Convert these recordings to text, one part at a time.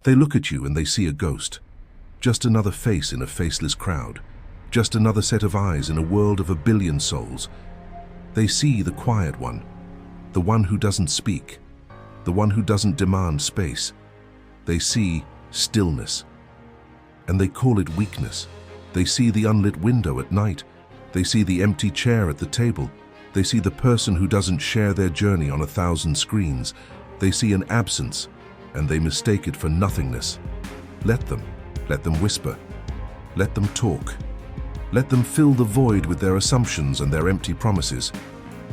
They look at you and they see a ghost. Just another face in a faceless crowd. Just another set of eyes in a world of a billion souls. They see the quiet one, the one who doesn't speak, the one who doesn't demand space. They see stillness, and they call it weakness. They see the unlit window at night. They see the empty chair at the table. They see the person who doesn't share their journey on 1,000 screens. They see an absence, and they mistake it for nothingness. Let them whisper. Let them talk. Let them fill the void with their assumptions and their empty promises.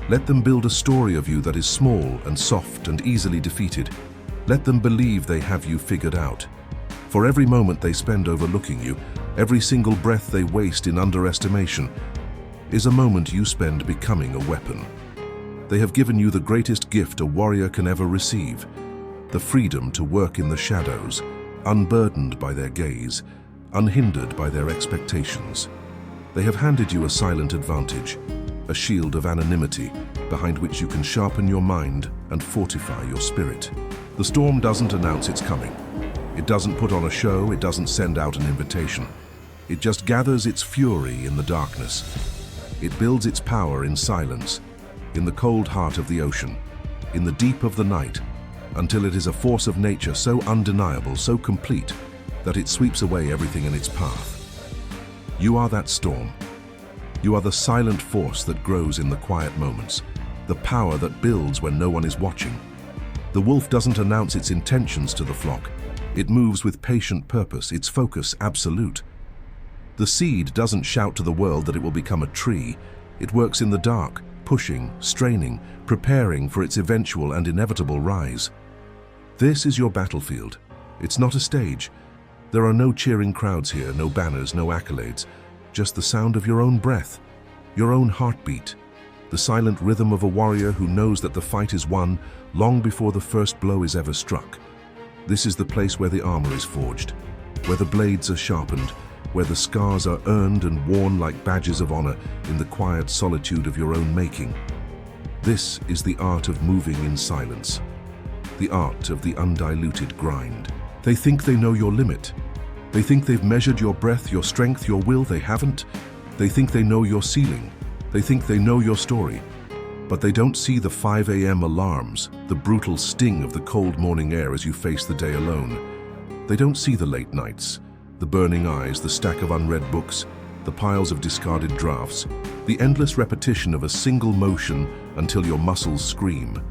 Let them build a story of you that is small and soft and easily defeated. Let them believe they have you figured out. For every moment they spend overlooking you, every single breath they waste in underestimation, is a moment you spend becoming a weapon. They have given you the greatest gift a warrior can ever receive, the freedom to work in the shadows, unburdened by their gaze, unhindered by their expectations. They have handed you a silent advantage, a shield of anonymity behind which you can sharpen your mind and fortify your spirit. The storm doesn't announce it's coming. It doesn't put on a show, it doesn't send out an invitation. It just gathers its fury in the darkness. It builds its power in silence, in the cold heart of the ocean, in the deep of the night, until it is a force of nature so undeniable, so complete, that it sweeps away everything in its path. You are that storm. You are the silent force that grows in the quiet moments, the power that builds when no one is watching. The wolf doesn't announce its intentions to the flock. It moves with patient purpose, its focus absolute. The seed doesn't shout to the world that it will become a tree. It works in the dark, pushing, straining, preparing for its eventual and inevitable rise. This is your battlefield. It's not a stage. There are no cheering crowds here, no banners, no accolades, just the sound of your own breath, your own heartbeat, the silent rhythm of a warrior who knows that the fight is won long before the first blow is ever struck. This is the place where the armor is forged, where the blades are sharpened, where the scars are earned and worn like badges of honor in the quiet solitude of your own making. This is the art of moving in silence, the art of the undiluted grind. They think they know your limit. They think they've measured your breath, your strength, your will. They haven't. They think they know your ceiling. They think they know your story. But they don't see the 5 a.m. alarms, the brutal sting of the cold morning air as you face the day alone. They don't see the late nights, the burning eyes, the stack of unread books, the piles of discarded drafts, the endless repetition of a single motion until your muscles scream.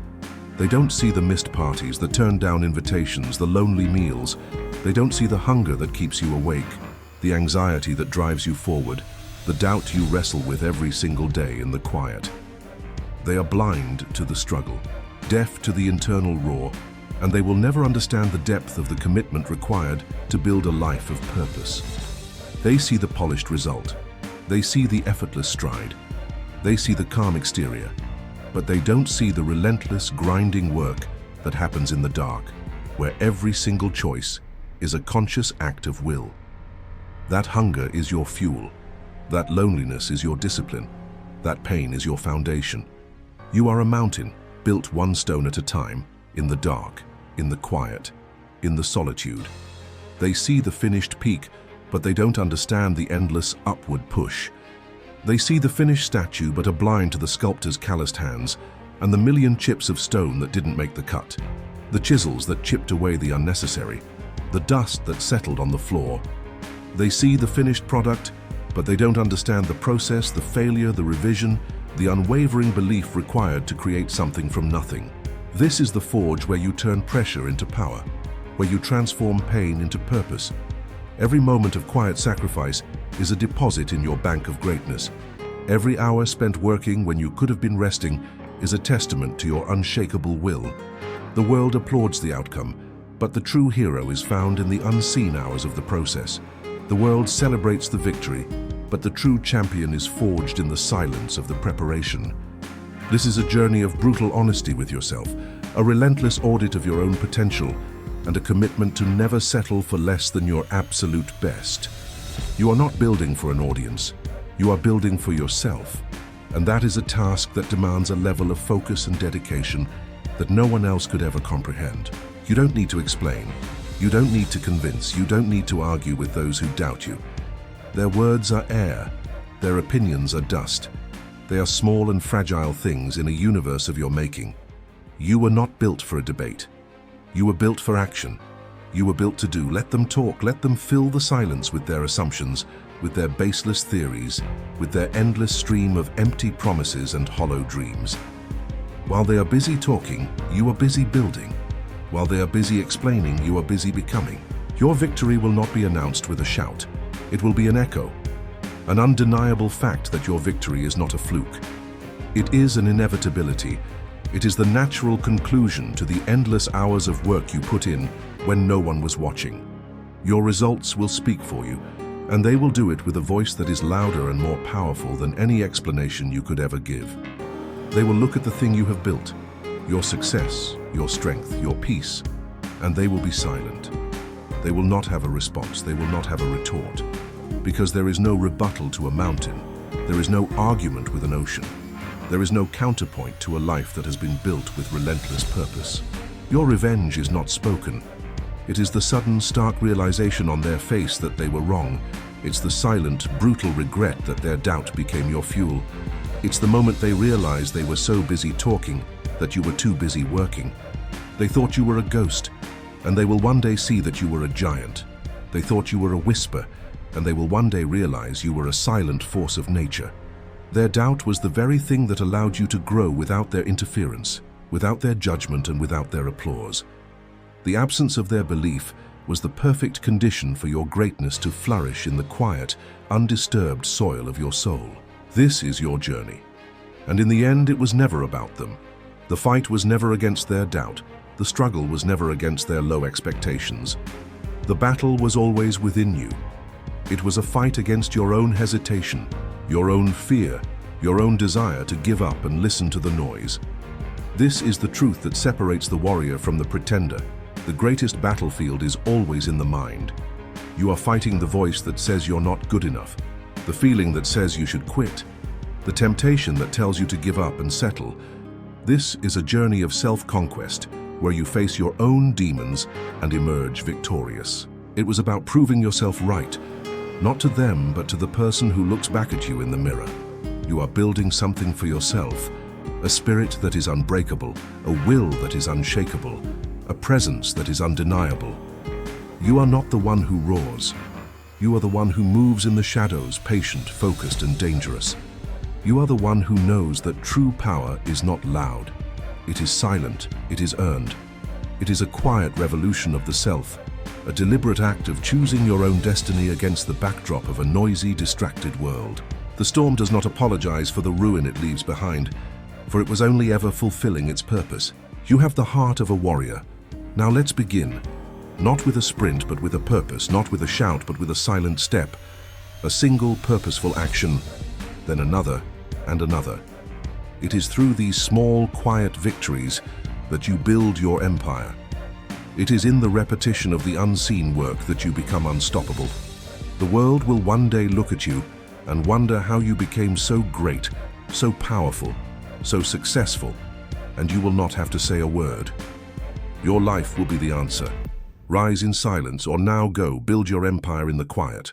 They don't see the missed parties, the turned-down invitations, the lonely meals. They don't see the hunger that keeps you awake, the anxiety that drives you forward, the doubt you wrestle with every single day in the quiet. They are blind to the struggle, deaf to the internal roar, and they will never understand the depth of the commitment required to build a life of purpose. They see the polished result. They see the effortless stride. They see the calm exterior. But they don't see the relentless, grinding work that happens in the dark, where every single choice is a conscious act of will. That hunger is your fuel. That loneliness is your discipline. That pain is your foundation. You are a mountain, built one stone at a time, in the dark, in the quiet, in the solitude. They see the finished peak, but they don't understand the endless upward push. They see the finished statue but are blind to the sculptor's calloused hands and the million chips of stone that didn't make the cut, the chisels that chipped away the unnecessary, the dust that settled on the floor. They see the finished product, but they don't understand the process, the failure, the revision, the unwavering belief required to create something from nothing. This is the forge where you turn pressure into power, where you transform pain into purpose. Every moment of quiet sacrifice is a deposit in your bank of greatness. Every hour spent working when you could have been resting is a testament to your unshakable will. The world applauds the outcome, but the true hero is found in the unseen hours of the process. The world celebrates the victory, but the true champion is forged in the silence of the preparation. This is a journey of brutal honesty with yourself, a relentless audit of your own potential, and a commitment to never settle for less than your absolute best. You are not building for an audience. You are building for yourself. And that is a task that demands a level of focus and dedication that no one else could ever comprehend. You don't need to explain. You don't need to convince, you don't need to argue with those who doubt you. Their words are air, their opinions are dust. They are small and fragile things in a universe of your making. You were not built for a debate. You were built for action. You were built to do. Let them talk, let them fill the silence with their assumptions, with their baseless theories, with their endless stream of empty promises and hollow dreams. While they are busy talking, you are busy building. While they are busy explaining, you are busy becoming. Your victory will not be announced with a shout. It will be an echo, an undeniable fact that your victory is not a fluke. It is an inevitability. It is the natural conclusion to the endless hours of work you put in when no one was watching. Your results will speak for you, and they will do it with a voice that is louder and more powerful than any explanation you could ever give. They will look at the thing you have built, your success, your strength, your peace, and they will be silent. They will not have a response, they will not have a retort, because there is no rebuttal to a mountain, there is no argument with an ocean, there is no counterpoint to a life that has been built with relentless purpose. Your revenge is not spoken. It is the sudden, stark realization on their face that they were wrong. It's the silent, brutal regret that their doubt became your fuel. It's the moment they realized they were so busy talking that you were too busy working. They thought you were a ghost, and they will one day see that you were a giant. They thought you were a whisper, and they will one day realize you were a silent force of nature. Their doubt was the very thing that allowed you to grow without their interference, without their judgment, and without their applause. The absence of their belief was the perfect condition for your greatness to flourish in the quiet, undisturbed soil of your soul. This is your journey. And in the end, it was never about them. The fight was never against their doubt. The struggle was never against their low expectations. The battle was always within you. It was a fight against your own hesitation, your own fear, your own desire to give up and listen to the noise. This is the truth that separates the warrior from the pretender. The greatest battlefield is always in the mind. You are fighting the voice that says you're not good enough, the feeling that says you should quit, the temptation that tells you to give up and settle. This is a journey of self-conquest, where you face your own demons and emerge victorious. It was about proving yourself right, not to them, but to the person who looks back at you in the mirror. You are building something for yourself, a spirit that is unbreakable, a will that is unshakable, a presence that is undeniable. You are not the one who roars. You are the one who moves in the shadows, patient, focused, and dangerous. You are the one who knows that true power is not loud. It is silent, it is earned. It is a quiet revolution of the self, a deliberate act of choosing your own destiny against the backdrop of a noisy, distracted world. The storm does not apologize for the ruin it leaves behind, for it was only ever fulfilling its purpose. You have the heart of a warrior. Now let's begin. Not with a sprint, but with a purpose. Not with a shout, but with a silent step. A single purposeful action, then another and another. It is through these small, quiet victories that you build your empire. It is in the repetition of the unseen work that you become unstoppable. The world will one day look at you and wonder how you became so great, so powerful, so successful, and you will not have to say a word. Your life will be the answer. Rise in silence, or now go build your empire in the quiet.